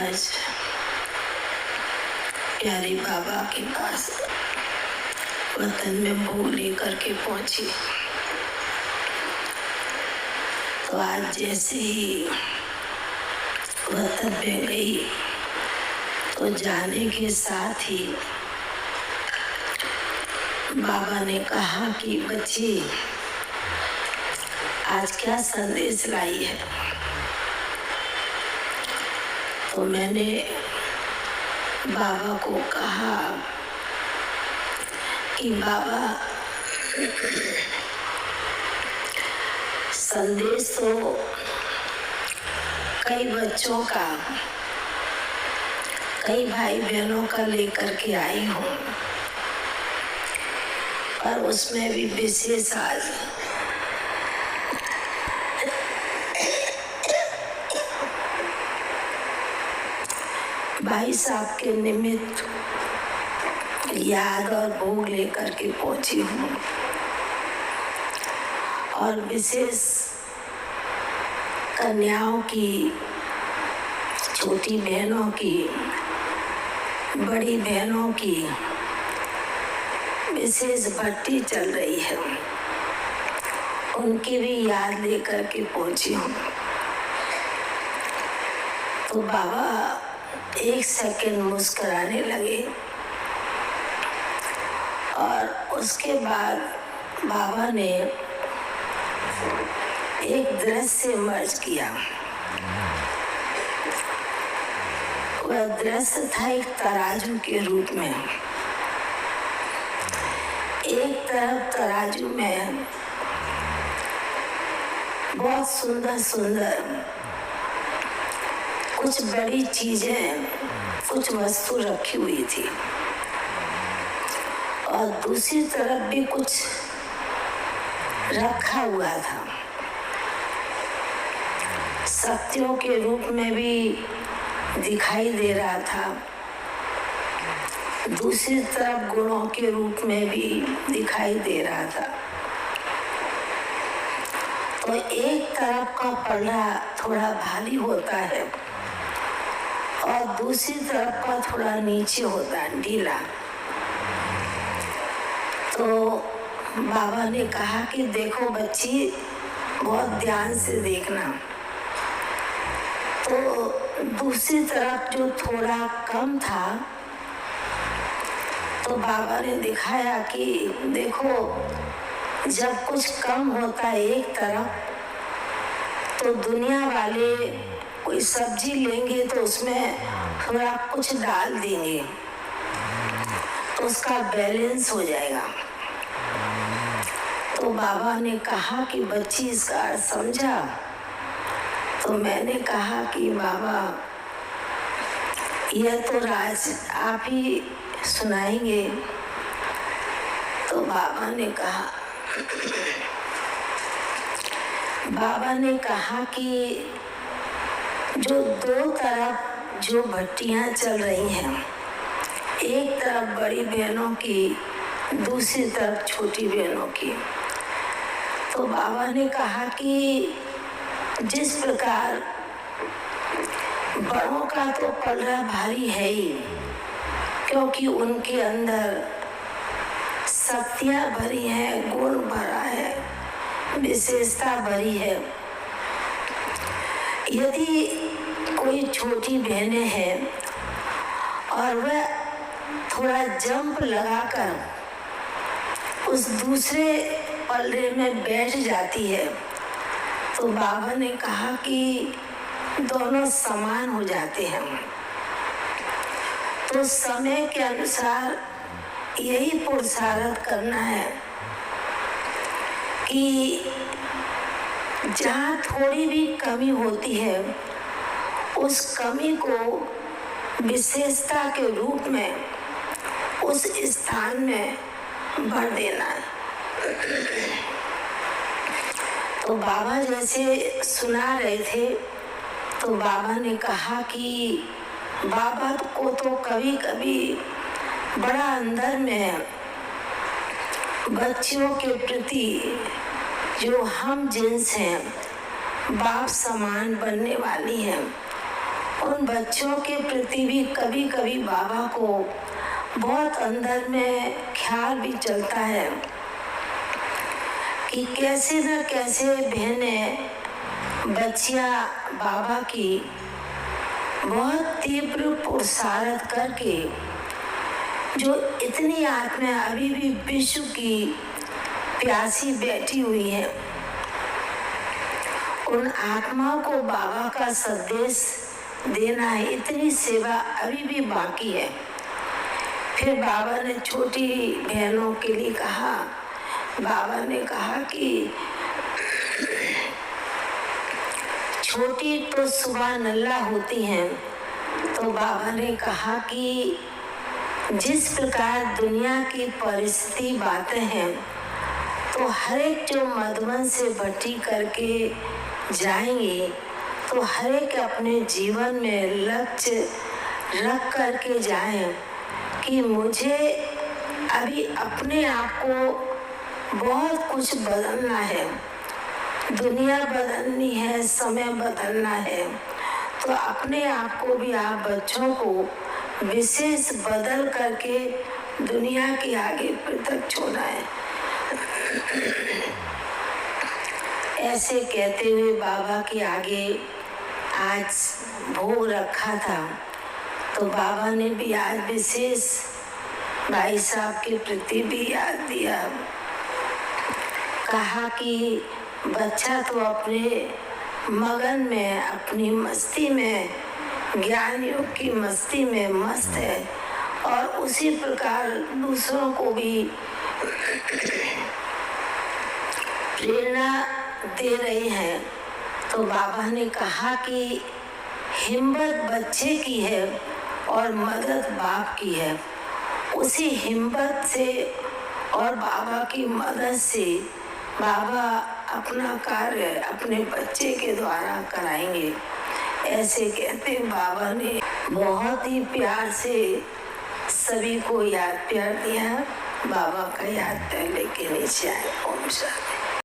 आज प्यारे बाबा के पास वतन में भोग लेकर के पहुंची। तो आज जैसे ही वतन में गई तो जाने के साथ ही बाबा ने कहा कि बच्ची आज क्या संदेश लाई है। तो मैंने बाबा को कहा कि बाबा संदेश तो कई बच्चों का, कई भाई बहनों का लेकर के आई हूँ, पर उसमें भी विशेष आज भाई साहब के निमित्त याद और भोग लेकर के पहुंची हूँ। और विशेष कन्याओं की, छोटी बहनों की, बड़ी बहनों की विशेष भट्टी चल रही है, उनकी भी याद लेकर के पहुंची हूँ। तो बाबा एक सेकंड मुस्कुराने लगे और उसके बाद बाबा ने एक दृश्य मर्ज किया। वह दृश्य था एक तराजू के रूप में। एक तरफ तराजू में बहुत सुंदर सुंदर कुछ बड़ी चीजें, कुछ वस्तु रखी हुई थी, और दूसरी तरफ भी कुछ रखा हुआ था। शक्तियों के रूप में भी दिखाई दे रहा था, दूसरी तरफ गुणों के रूप में भी दिखाई दे रहा था। तो एक तरफ का पल्ला थोड़ा भारी होता है और दूसरी तरफ का थोड़ा नीचे होता है, ढीला। तो बाबा ने कहा कि देखो बच्ची, बहुत ध्यान से देखना। तो दूसरी तरफ जो थोड़ा कम था, तो बाबा ने दिखाया कि देखो, जब कुछ कम होता है एक तरफ, तो दुनिया वाले कोई सब्जी लेंगे तो उसमें थोड़ा कुछ डाल देंगे तो उसका बैलेंस हो जाएगा। तो बाबा ने कहा कि बच्ची इसका अर्थ समझा। तो मैंने कहा कि बाबा यह तो राज आप ही सुनाएंगे। तो बाबा ने कहा कि जो दो तरफ जो भट्टियां चल रही हैं, एक तरफ बड़ी बहनों की, दूसरी तरफ छोटी बहनों की। तो बाबा ने कहा कि जिस प्रकार बड़ों का तो पल्ला भारी है ही, क्योंकि उनके अंदर शक्तियां भरी हैं, गुण भरा है, विशेषता भरी है। यदि कोई छोटी बहनें हैं और वह थोड़ा जंप लगाकर उस दूसरे पल्ले में बैठ जाती है, तो बाबा ने कहा कि दोनों समान हो जाते हैं। तो समय के अनुसार यही पुरुषार्थ करना है कि जहाँ थोड़ी भी कमी होती है, उस कमी को विशेषता के रूप में उस स्थान में भर देना है। तो बाबा जैसे सुना रहे थे, तो बाबा ने कहा कि बाबा को तो कभी कभी बड़ा अंदर में बच्चियों के प्रति जो हम जिन्स हैं, बाप समान बनने वाली हैं, उन उन बच्चों के प्रति भी कभी कभी बाबा को बहुत अंदर में ख्याल भी चलता है कि कैसे न कैसे बहनें बच्चियां बाबा की बहुत तीव्र पुरुषार्थ करके जो इतनी आत्माएं अभी भी विश्व की प्यासी बैठी हुई हैं, उन आत्माओं को बाबा का संदेश देना है। इतनी सेवा अभी भी बाकी है। फिर बाबा ने छोटी बहनों के लिए कहा, बाबा ने कहा कि छोटी तो सुबह नल्ला होती हैं, तो बाबा ने कहा कि जिस प्रकार दुनिया की परिस्थिति बातें हैं, तो हर एक जो मधुबन से भट्टी करके जाएंगे, तो हर एक अपने जीवन में लक्ष्य रख करके जाएं कि मुझे अभी अपने आप को बहुत कुछ बदलना है, दुनिया बदलनी है, समय बदलना है। तो अपने आप को भी आप बच्चों को विशेष बदल करके दुनिया के आगे पृथक छोड़ना है। ऐसे कहते हुए बाबा के आगे आज भोग रखा था, तो बाबा ने भी आज विशेष भाई साहब के प्रति भी याद दिया। कहा कि बच्चा तो अपने मगन में, अपनी मस्ती में, ज्ञान योग की मस्ती में मस्त है, और उसी प्रकार दूसरों को भी प्रेरणा दे रहे हैं। तो बाबा ने कहा कि हिम्मत बच्चे की है और मदद बाप की है। उसी हिम्मत से और बाबा की मदद से बाबा अपना कार्य अपने बच्चे के द्वारा कराएंगे। ऐसे कहते बाबा ने बहुत ही प्यार से सभी को याद प्यार दिया। बाबा का याद पहले के नीचे आए। ओम शांति।